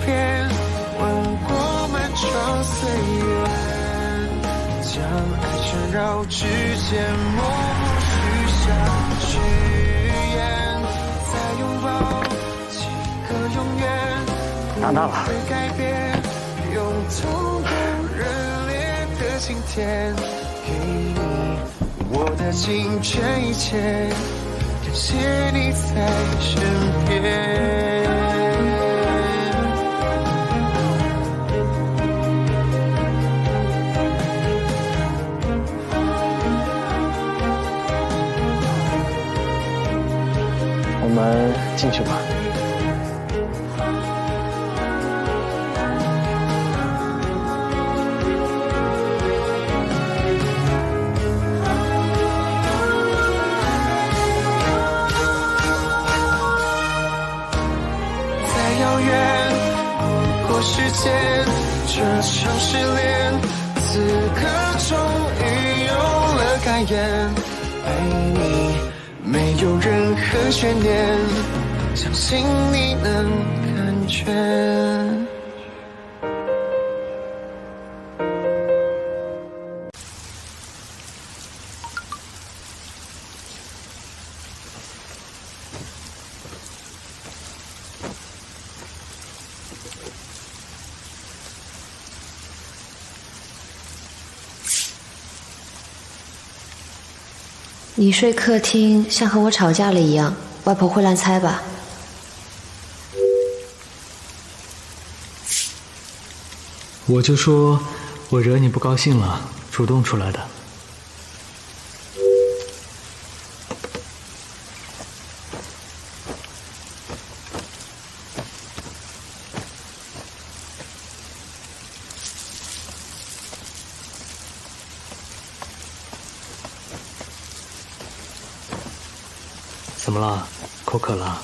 遍，吻过漫长岁月，将爱缠绕指尖，默默许下誓言，再拥抱几个永远，不会改变，用痛不热烈的今天给你我的尽这一切，感谢你在身边。我们进去吧。再遥远过时间，这场失恋此刻终于有了改言，爱你没有任何悬念，相信你能感觉。你睡客厅像和我吵架了一样，外婆会乱猜吧？我就说我惹你不高兴了，主动出来的。怎么了？口渴了？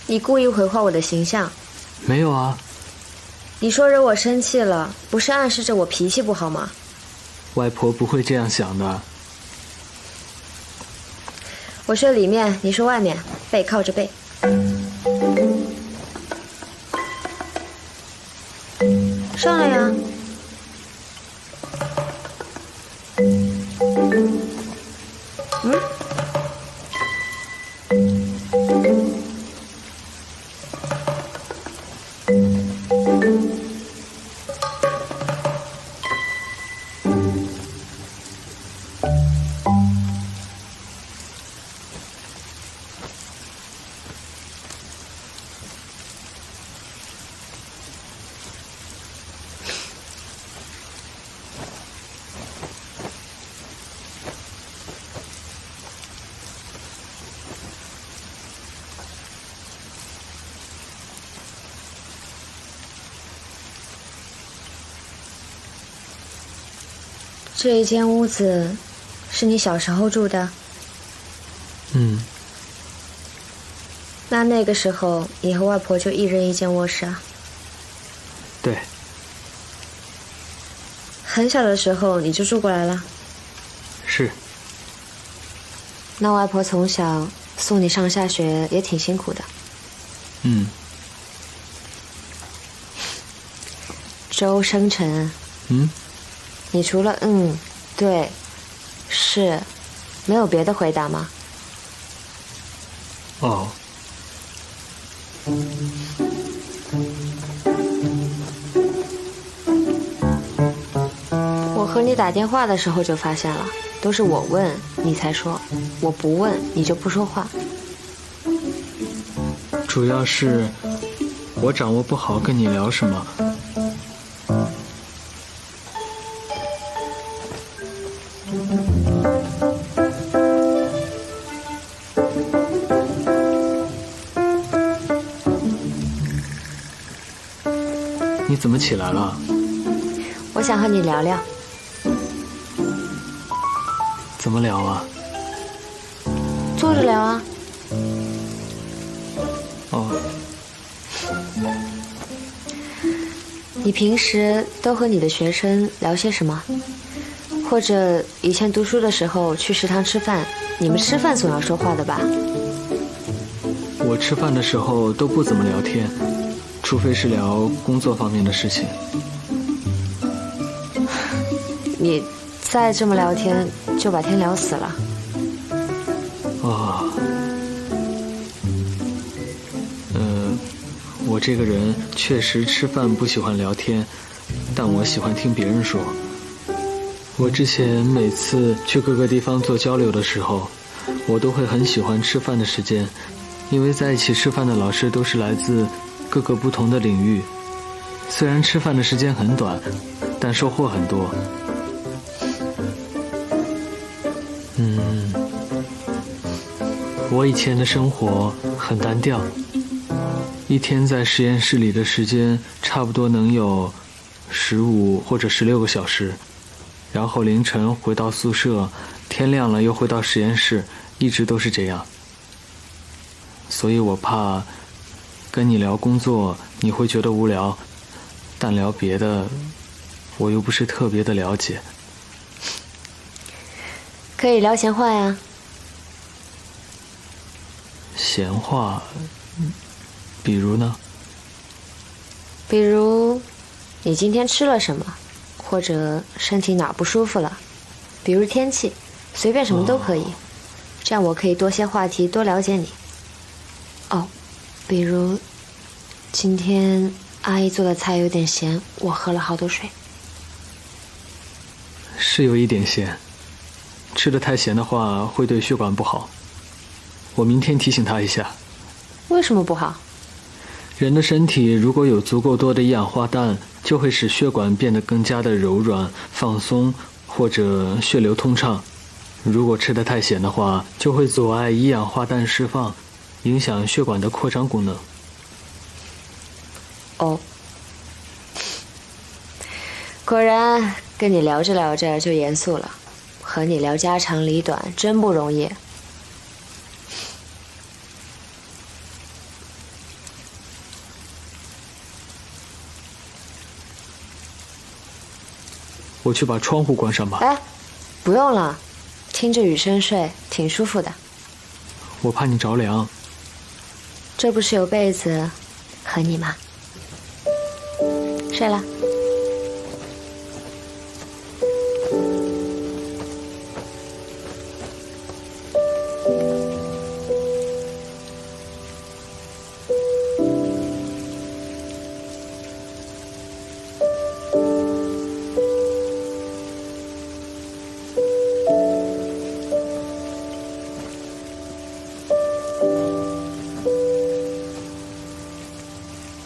你故意毁坏我的形象。没有啊。你说惹我生气了，不是暗示着我脾气不好吗？外婆不会这样想的。我睡里面，你睡外面，背靠着背。上来呀。这一间屋子是你小时候住的？嗯。那个时候你和外婆就一人一间卧室啊？对。很小的时候你就住过来了？是。那外婆从小送你上下学也挺辛苦的。嗯。周生辰。嗯。你除了对，是，没有别的回答吗？哦。我和你打电话的时候就发现了，都是我问你才说，我不问你就不说话。主要是我掌握不好跟你聊什么。你怎么起来了？我想和你聊聊。怎么聊啊？坐着聊啊。哦。你平时都和你的学生聊些什么？或者以前读书的时候去食堂吃饭，你们吃饭总要说话的吧？我吃饭的时候都不怎么聊天，除非是聊工作方面的事情。你再这么聊天，就把天聊死了。啊，我这个人确实吃饭不喜欢聊天，但我喜欢听别人说。我之前每次去各个地方做交流的时候，我都会很喜欢吃饭的时间，因为在一起吃饭的老师都是来自各个不同的领域，虽然吃饭的时间很短，但收获很多。我以前的生活很单调，一天在实验室里的时间差不多能有15或者16个小时，然后凌晨回到宿舍，天亮了又回到实验室，一直都是这样。所以我怕跟你聊工作你会觉得无聊，但聊别的我又不是特别的了解。可以聊闲话呀。闲话，比如呢？比如你今天吃了什么，或者身体哪不舒服了，比如天气，随便什么都可以。这样我可以多些话题，多了解你。哦，比如今天阿姨做的菜有点咸，我喝了好多水。是有一点咸，吃得太咸的话会对血管不好。我明天提醒他一下。为什么不好？人的身体如果有足够多的一氧化氮，就会使血管变得更加的柔软、放松，或者血流通畅。如果吃得太咸的话，就会阻碍一氧化氮释放，影响血管的扩张功能。哦，果然跟你聊着聊着就严肃了，和你聊家长里短真不容易。我去把窗户关上吧。哎，不用了，听着雨声睡挺舒服的。我怕你着凉。这不是有被子和你吗？睡了。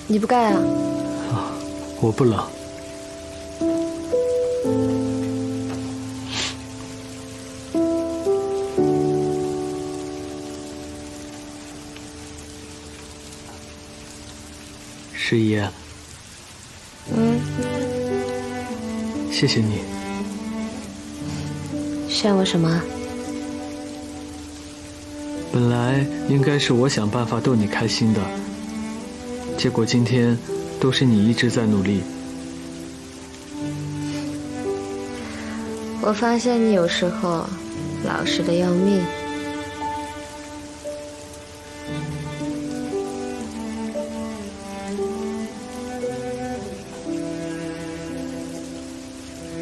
你不盖啊？我不冷。诗怡，谢谢你。炫我什么？本来应该是我想办法逗你开心的，结果今天都是你一直在努力。我发现你有时候老实的要命。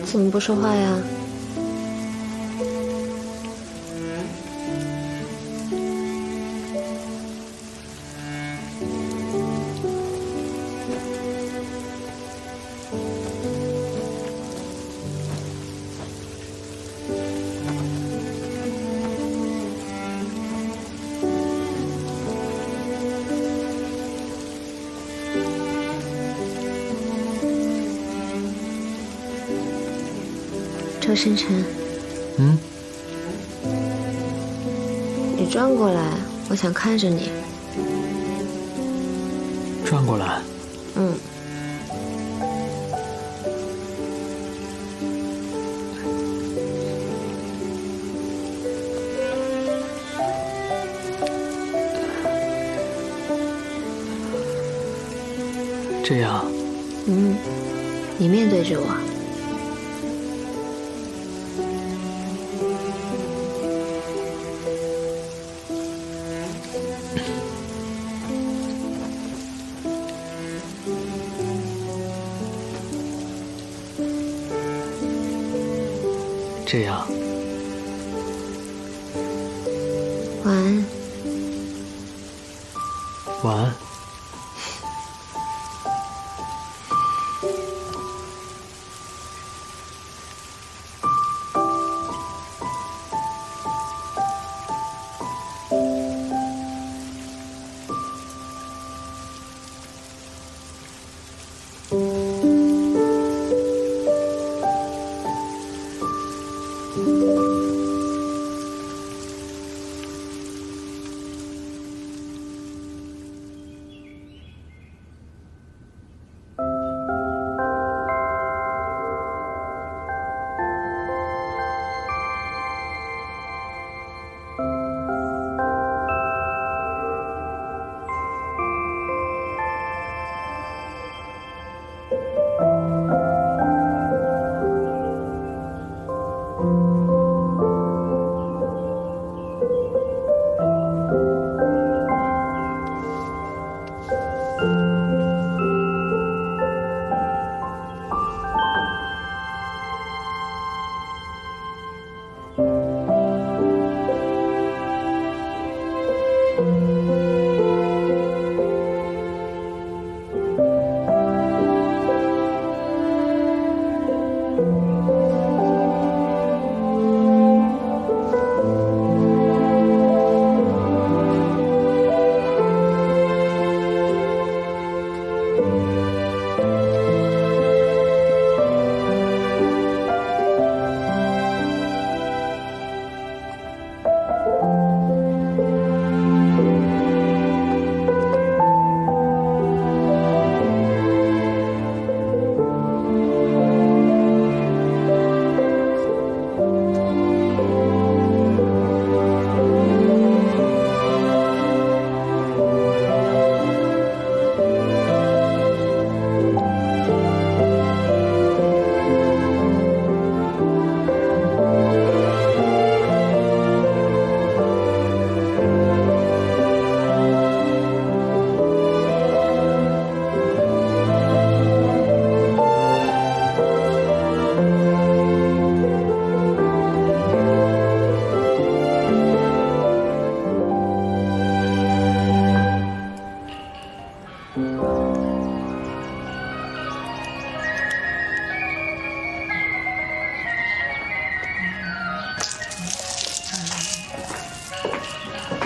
怎么不说话呀？周深辰，你转过来，我想看着你。转过来。这样。你面对着我。这样。晚安。晚安。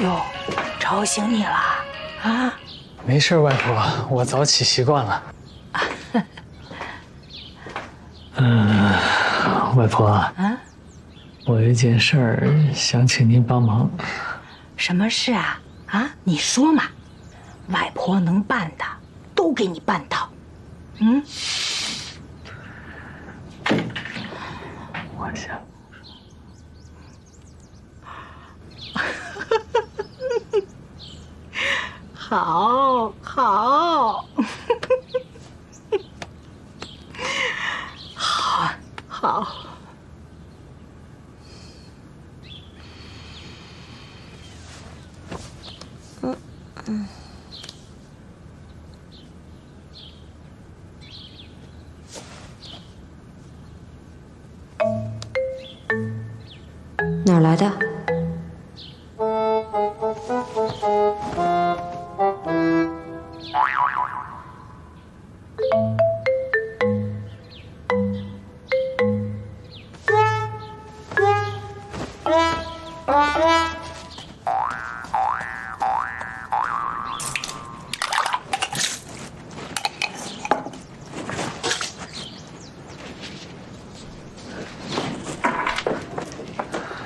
哟，吵醒你了啊？没事，外婆，我早起习惯了。外婆啊，我有一件事儿想请您帮忙。什么事啊？啊，你说嘛，外婆能办的都给你办到。我想。好，好，好，好。哪儿来的？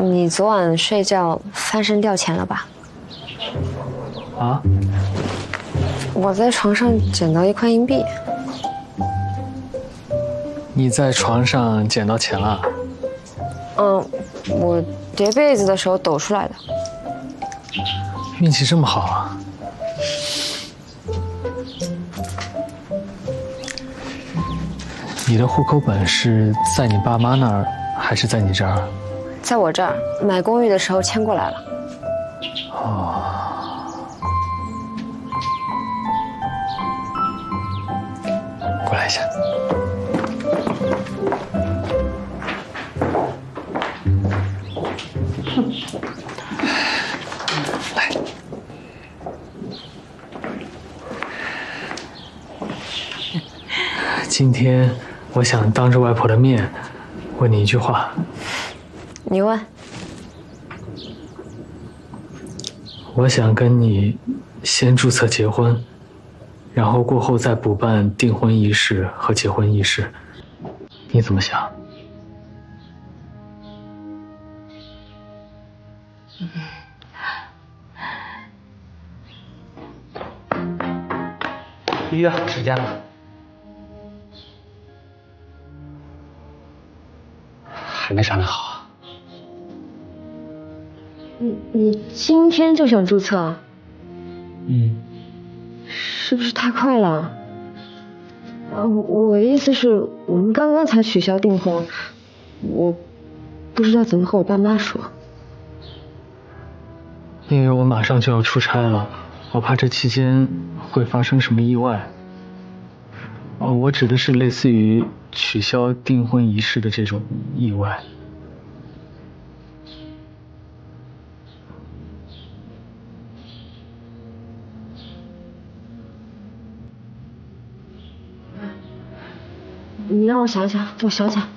你昨晚睡觉翻身掉钱了吧？啊？我在床上捡到1块硬币。你在床上捡到钱了？我叠被子的时候抖出来的。运气这么好啊！你的户口本是在你爸妈那儿，还是在你这儿？在我这儿买公寓的时候迁过来了。过来一下。来，今天我想当着外婆的面问你一句话。你问。我想跟你先注册结婚，然后过后再补办订婚仪式和结婚仪式，你怎么想？约好时间了。还没商量好啊。你今天就想注册？是不是太快了？我的意思是，我们刚刚才取消订婚，我不知道怎么和我爸妈说。因为我马上就要出差了，我怕这期间会发生什么意外。我指的是类似于取消订婚仪式的这种意外。你让我想想，我想想。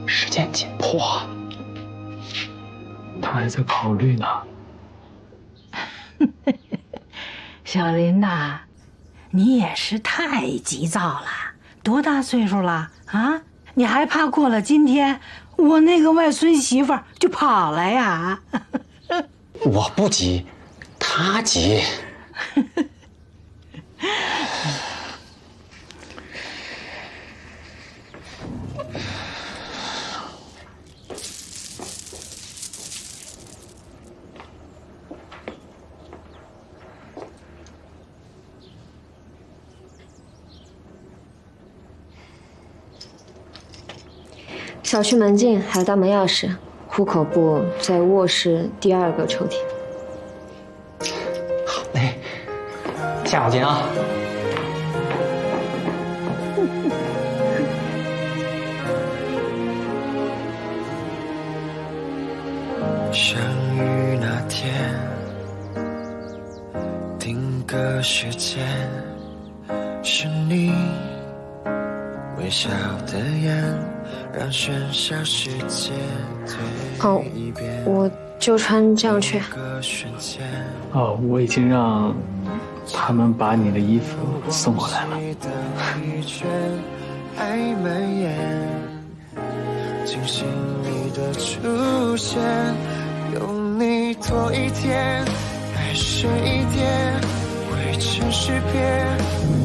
时间紧迫啊。他还在考虑呢。小林呐，你也是太急躁了。多大岁数了啊？你还怕过了今天，我那个外孙媳妇儿就跑了呀？我不急，他急。小区门禁还有大门钥匙，户口簿在卧室第2个抽屉。好嘞，下好见啊。相遇那天，定个时间，是你微笑的眼，让喧嚣世界好，我就穿这样去。哦，我已经让他们把你的衣服送过来了。爱蔓延，惊醒你的出现，有你多一天。深一点，汇成诗篇，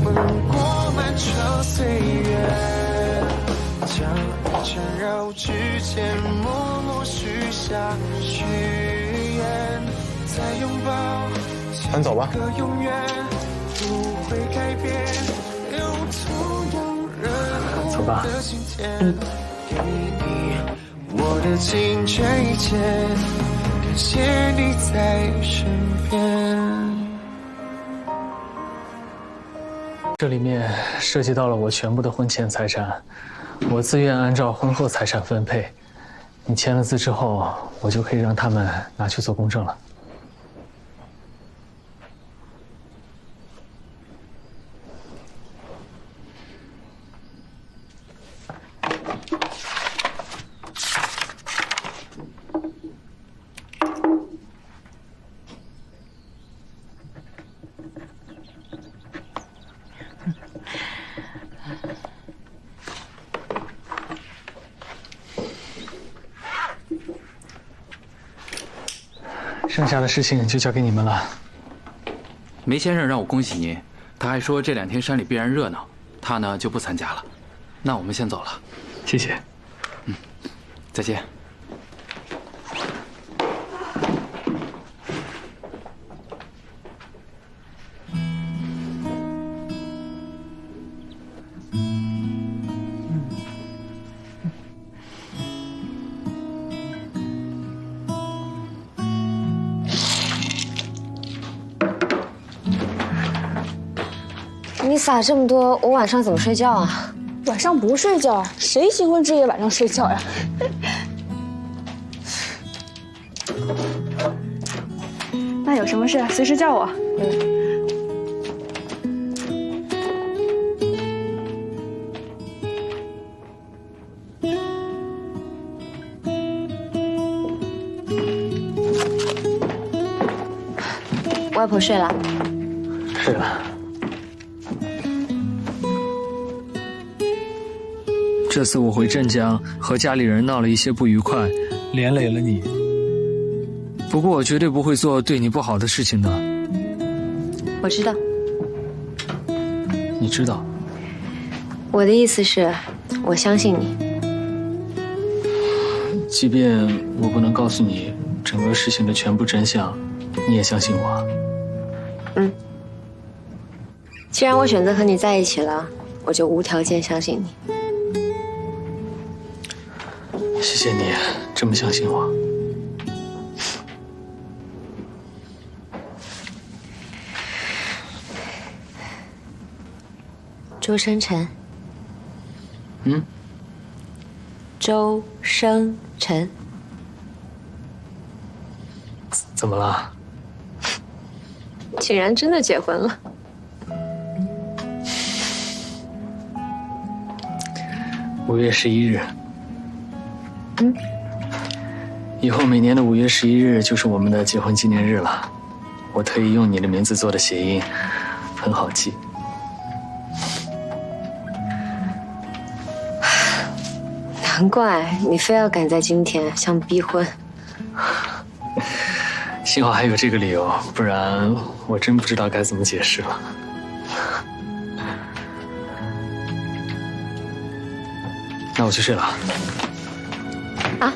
吻过漫长岁月，将爱缠绕指尖，默默许下誓言，再拥抱，咱走吧。个永远不会改变，有同样热走吧。的今天，给你我的情这一切，感谢你在身边。这里面涉及到了我全部的婚前财产，我自愿按照婚后财产分配。你签了字之后，我就可以让他们拿去做公证了。剩下的事情就交给你们了。梅先生让我恭喜您，他还说这2天山里必然热闹，他呢就不参加了。那我们先走了。谢谢。再见。你撒这么多，我晚上怎么睡觉啊？晚上不睡觉，谁新婚之夜晚上睡觉呀？那有什么事随时叫我。外婆睡了。是的。这次我回镇江和家里人闹了一些不愉快，连累了你。不过我绝对不会做对你不好的事情的。我知道。你知道？我的意思是，我相信你。即便我不能告诉你整个事情的全部真相，你也相信我。嗯。既然我选择和你在一起了，我就无条件相信你。谢谢你这么相信我。周生辰。嗯？周生辰。怎么了？竟然真的结婚了。5月11日。嗯。以后每年的5月11日就是我们的结婚纪念日了。我特意用你的名字做的谐音，很好记。难怪你非要赶在今天向逼婚。幸好还有这个理由，不然我真不知道该怎么解释了。那我去睡了。啊？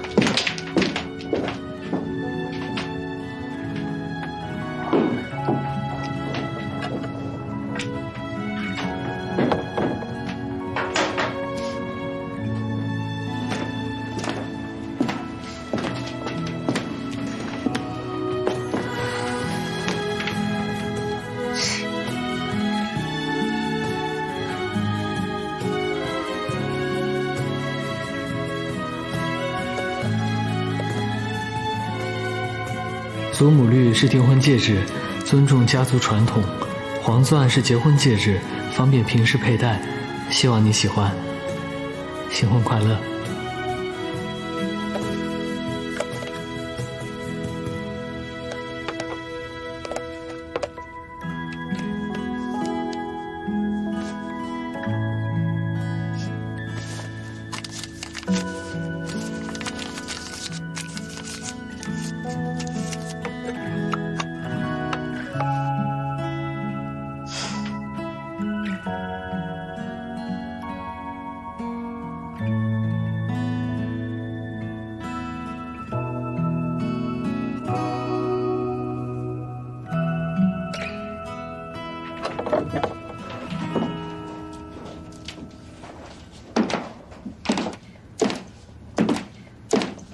祖母绿是订婚戒指，尊重家族传统；黄钻是结婚戒指，方便平时佩戴。希望你喜欢，新婚快乐。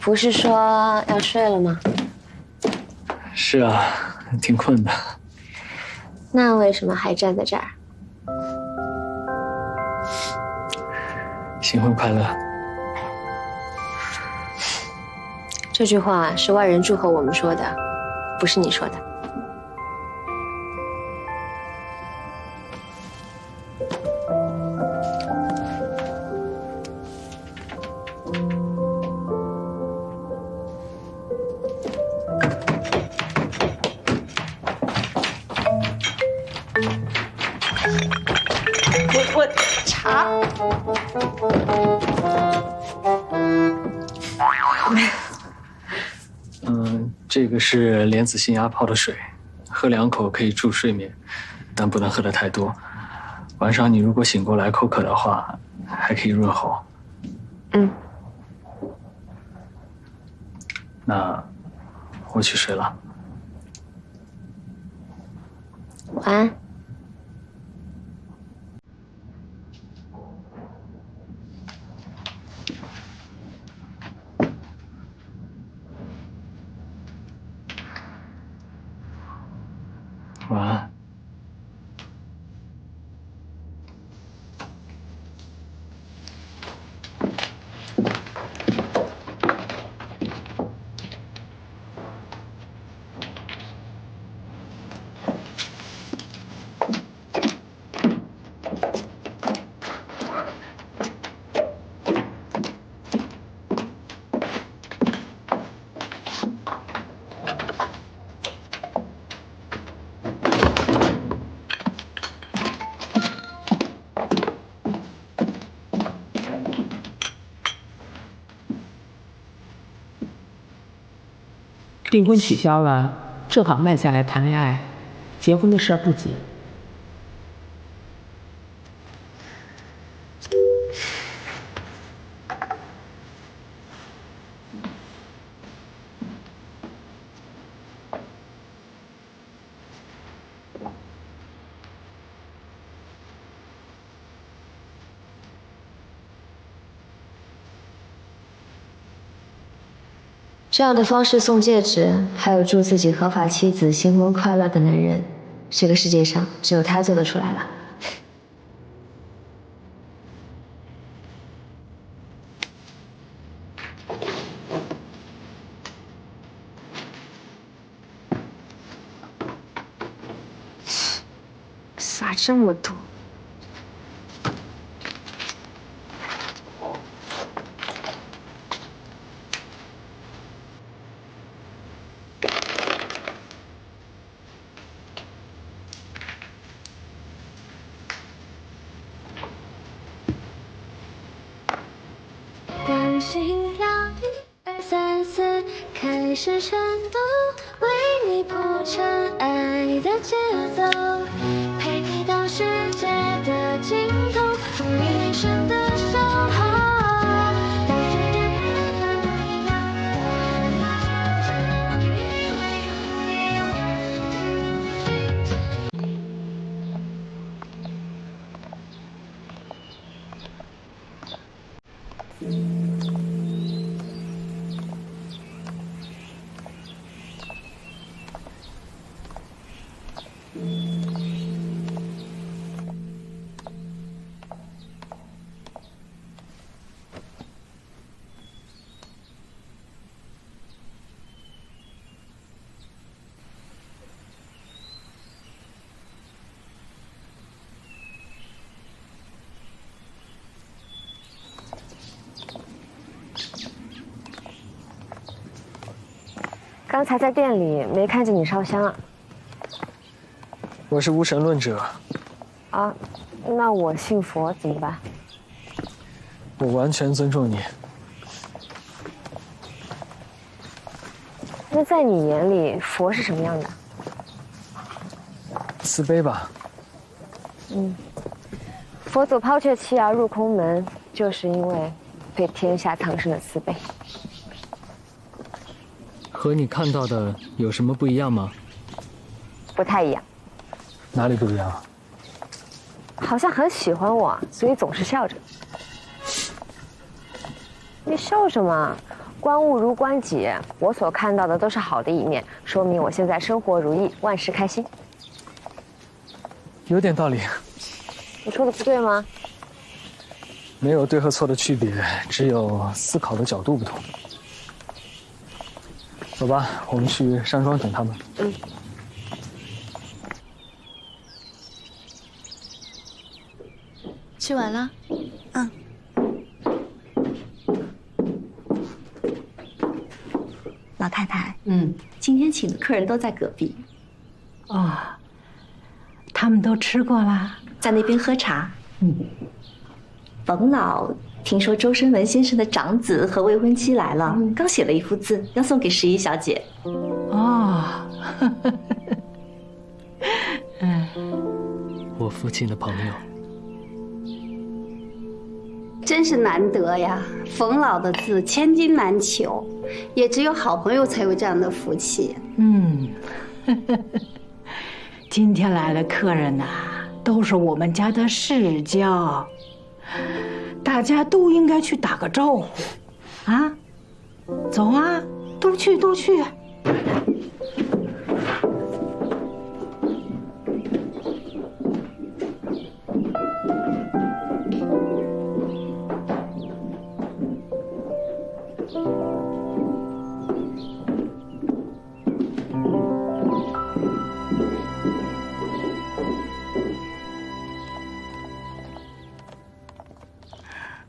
不是说要睡了吗？是啊，挺困的。那为什么还站在这儿？新婚快乐。这句话是外人祝贺我们说的，不是你说的。我茶。这个是莲子心鸭泡的水，喝2口可以助睡眠，但不能喝得太多。晚上你如果醒过来口渴的话，还可以润喉。那我去睡了。晚安。晚安。订婚取消了，正好慢下来谈恋爱。结婚的事儿不急。这样的方式送戒指，还有祝自己合法妻子新婚快乐的男人，这个世界上只有他做得出来了。撒这么多。当心跳1、2、3、4开始颤抖，为你铺成爱的节奏，陪你到世界的尽头，余生的守候。刚才在店里没看见你烧香啊？我是无神论者。啊，那我信佛怎么办？我完全尊重你。那在你眼里，佛是什么样的？慈悲吧。佛祖抛却妻儿入空门，就是因为对天下苍生的慈悲。和你看到的有什么不一样吗？不太一样。哪里不一样？好像很喜欢我，所以总是笑着。你笑什么？观物如观己，我所看到的都是好的一面，说明我现在生活如意，万事开心。有点道理。我说的不对吗？没有对和错的区别，只有思考的角度不同。走吧，我们去山庄等他们。嗯。吃完了？嗯。老太太，今天请的客人都在隔壁。哦，他们都吃过了，在那边喝茶。冯老听说周生文先生的长子和未婚妻来了，刚写了一幅字，要送给11小姐。哦，我父亲的朋友。真是难得呀！冯老的字千金难求，也只有好朋友才有这样的福气。今天来的客人呐，都是我们家的世交，大家都应该去打个招呼，啊！走啊，都去都去。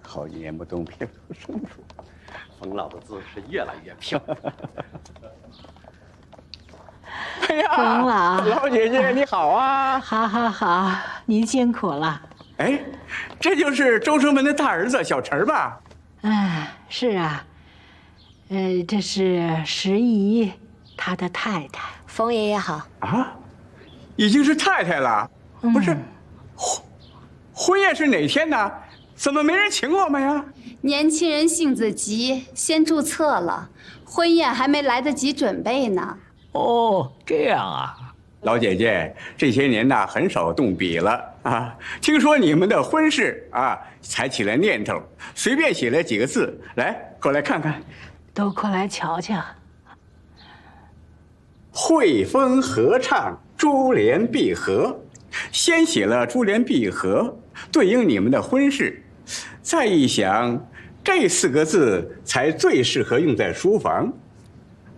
好言不动，偏出生处。冯老的字是越来越漂亮。哎呀，冯老，老姐姐你好啊！好，您辛苦了。哎，这就是周生门的大儿子小陈吧？是啊，这是石姨，她的太太。冯爷爷好啊，已经是太太了，不是？婚宴是哪天呢？怎么没人请我们呀？年轻人性子急，先注册了，婚宴还没来得及准备呢。哦，这样啊。老姐姐这些年呐，很少动笔了啊。听说你们的婚事啊，才起了念头，随便写了几个字，来，过来看看。都过来瞧瞧。汇风合唱，珠联璧合。先写了珠联璧合，对应你们的婚事。再一想，这4个字才最适合用在书房，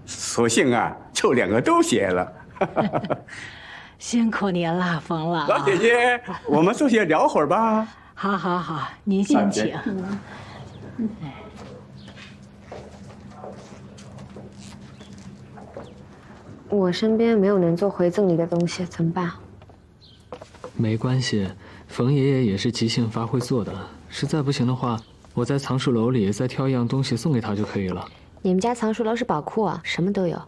索性啊，就2个都写了。辛苦您了，冯老。老姐姐，我们坐下聊会儿吧。好，您先请。我身边没有能做回赠礼的东西，怎么办？没关系，冯爷爷也是即兴发挥做的。实在不行的话，我在藏书楼里再挑一样东西送给他就可以了。你们家藏书楼是宝库啊，什么都有。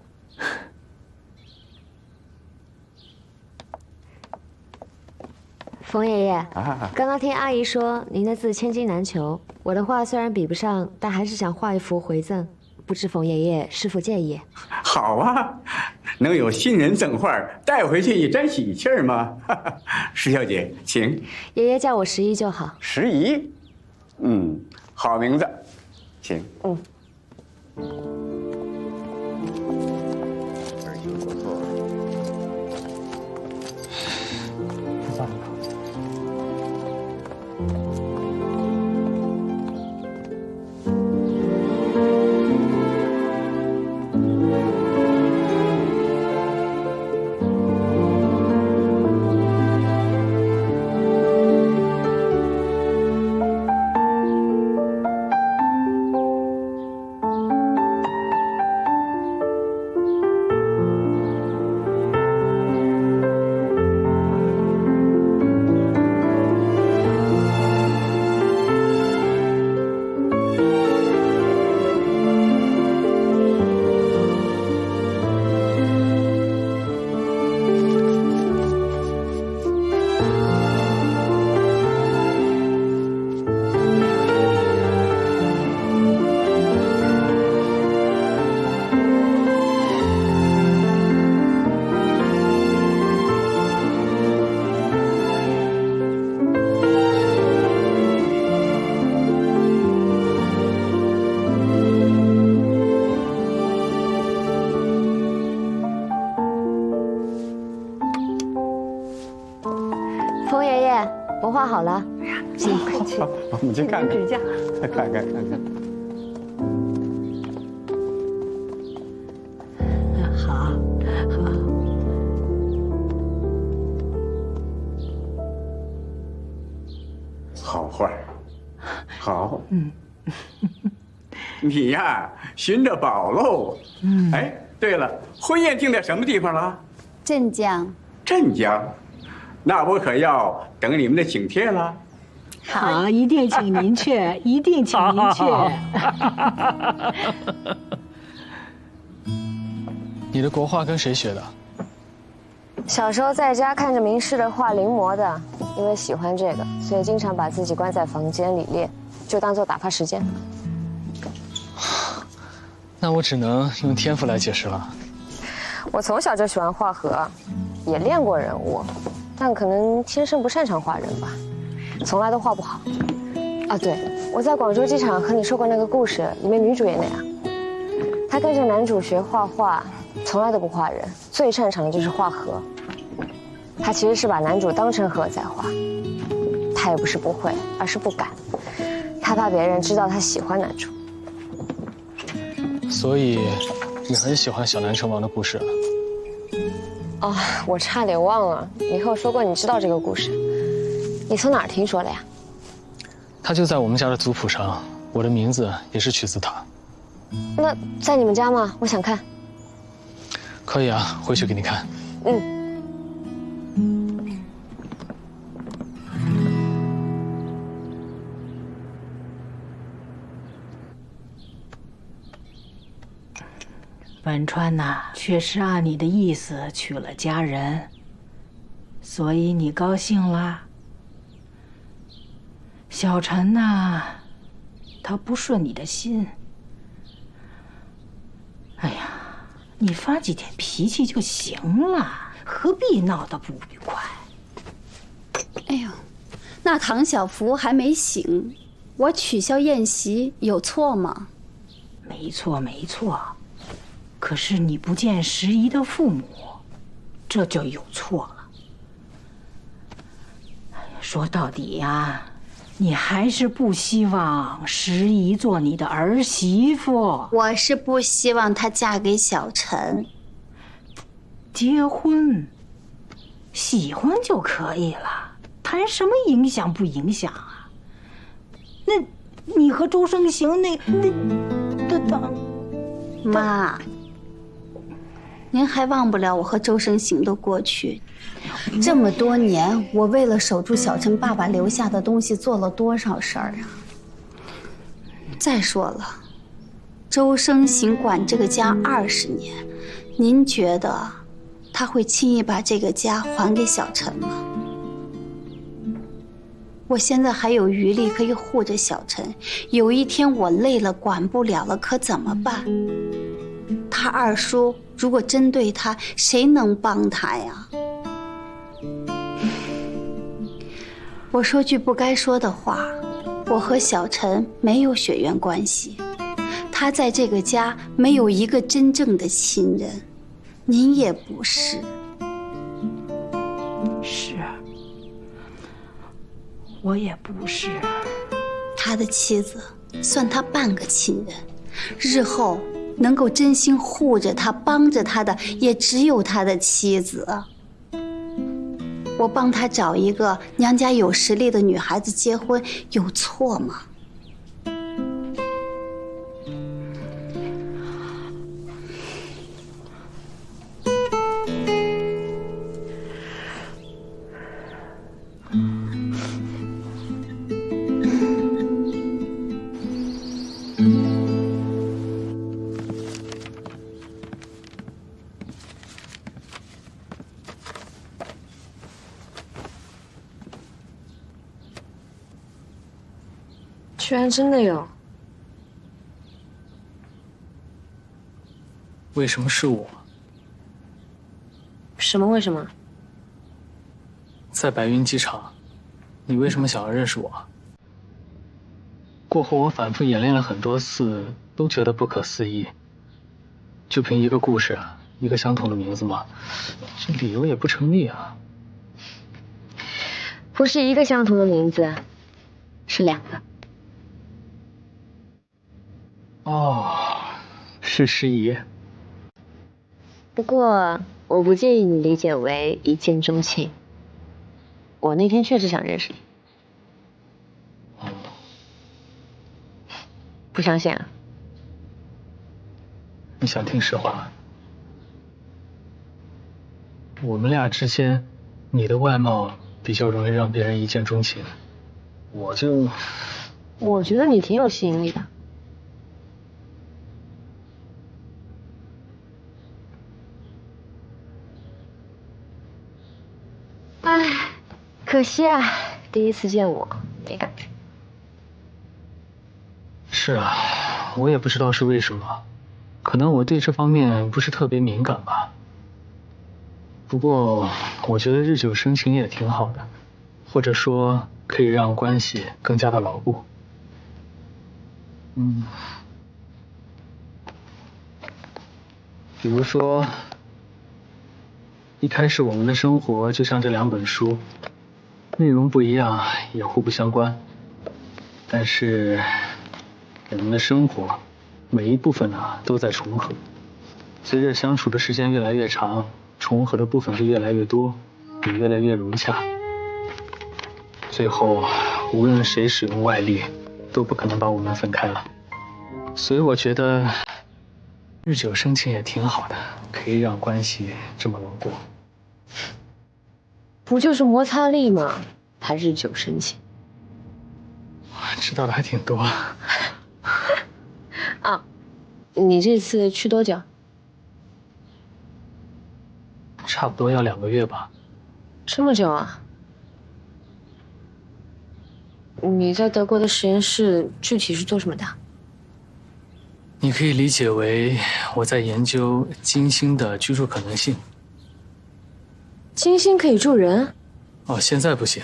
冯爷爷，刚刚听阿姨说您的字千金难求，我的画虽然比不上，但还是想画一幅回赠，不知冯爷爷是否介意？好啊，能有新人赠画带回去一沾喜气儿吗？石小姐，请。爷爷叫我石姨就好。石姨，好名字，请。儿行不错。不办了。冯爷爷，我画好了。哎呀，请快去，我们去看看，指教，看看。好，好画，好。你呀，寻着宝喽。哎，对了，婚宴定在什么地方了？镇江。镇江，那我可要等你们的请帖了。好，一定请您去，一定请您去。你的国画跟谁学的？小时候在家看着名士的画临摹的，因为喜欢这个，所以经常把自己关在房间里练，就当做打发时间。那我只能用天赋来解释了。我从小就喜欢画河，也练过人物，但可能天生不擅长画人吧，从来都画不好。啊，对，我在广州机场和你说过那个故事，里面女主也那样。她跟着男主学画画，从来都不画人，最擅长的就是画河。她其实是把男主当成河在画，她也不是不会，而是不敢。她怕别人知道她喜欢男主。所以，你很喜欢小南城王的故事。哦，我差点忘了，你和我说过你知道这个故事，你从哪儿听说的呀？它就在我们家的族谱上，我的名字也是取自它。那在你们家吗？我想看。可以啊，回去给你看。文川呐，确实按你的意思娶了佳人，所以你高兴啦。小陈呐，他不顺你的心。哎呀，你发几天脾气就行了，何必闹得不愉快？哎呦，那唐小福还没醒，我取消宴席有错吗？没错，没错。可是你不见时宜的父母，这就有错了。说到底呀，你还是不希望时宜做你的儿媳妇。我是不希望她嫁给小陈。结婚，喜欢就可以了，谈什么影响不影响啊？那，你和周生行那妈。您还忘不了我和周生行的过去，这么多年，我为了守住小陈爸爸留下的东西做了多少事儿啊！再说了，周生行管这个家20年，您觉得他会轻易把这个家还给小陈吗？我现在还有余力可以护着小陈，有一天我累了管不了了，可怎么办？他二叔如果针对他，谁能帮他呀？我说句不该说的话，我和小陈没有血缘关系，他在这个家没有一个真正的亲人，您也不是。是，我也不是。他的妻子算他半个亲人，日后能够真心护着他、帮着他的，也只有他的妻子。我帮他找一个娘家有实力的女孩子结婚，有错吗？居然真的有！为什么是我？什么为什么？在白云机场，你为什么想要认识我？过后我反复演练了很多次，都觉得不可思议。就凭一个故事，一个相同的名字吗？这理由也不成立啊。不是一个相同的名字，是2个。哦，是诗怡。不过我不建议你理解为一见钟情。我那天确实想认识你。不相信啊？你想听实话？我们俩之间，你的外貌比较容易让别人一见钟情，我觉得你挺有吸引力的。唉，可惜啊，第一次见我没感觉。是啊，我也不知道是为什么，可能我对这方面不是特别敏感吧。不过我觉得日久生情也挺好的，或者说可以让关系更加的牢固。比如说，一开始我们的生活就像这2本书，内容不一样，也互不相关，但是我们的生活每一部分都在重合。随着相处的时间越来越长，重合的部分就越来越多，也越来越融洽。最后，无论谁使用外力，都不可能把我们分开了。所以我觉得日久生情也挺好的，可以让关系这么牢固。不就是摩擦力吗？还日久生情？知道的还挺多。啊，你这次去多久？差不多要2个月吧。这么久啊？你在德国的实验室具体是做什么的？你可以理解为我在研究金星的居住可能性。金星可以住人？哦，现在不行。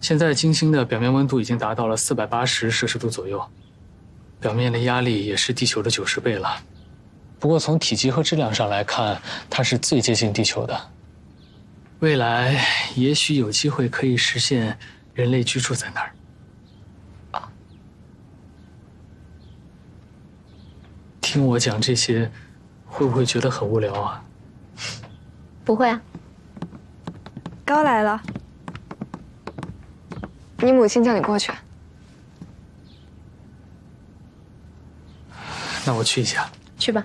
现在金星的表面温度已经达到了480摄氏度左右，表面的压力也是地球的90倍了。不过从体积和质量上来看，它是最接近地球的。未来也许有机会可以实现人类居住在那儿。听我讲这些，会不会觉得很无聊啊？不会啊。高来了，你母亲叫你过去。那我去一下。去吧。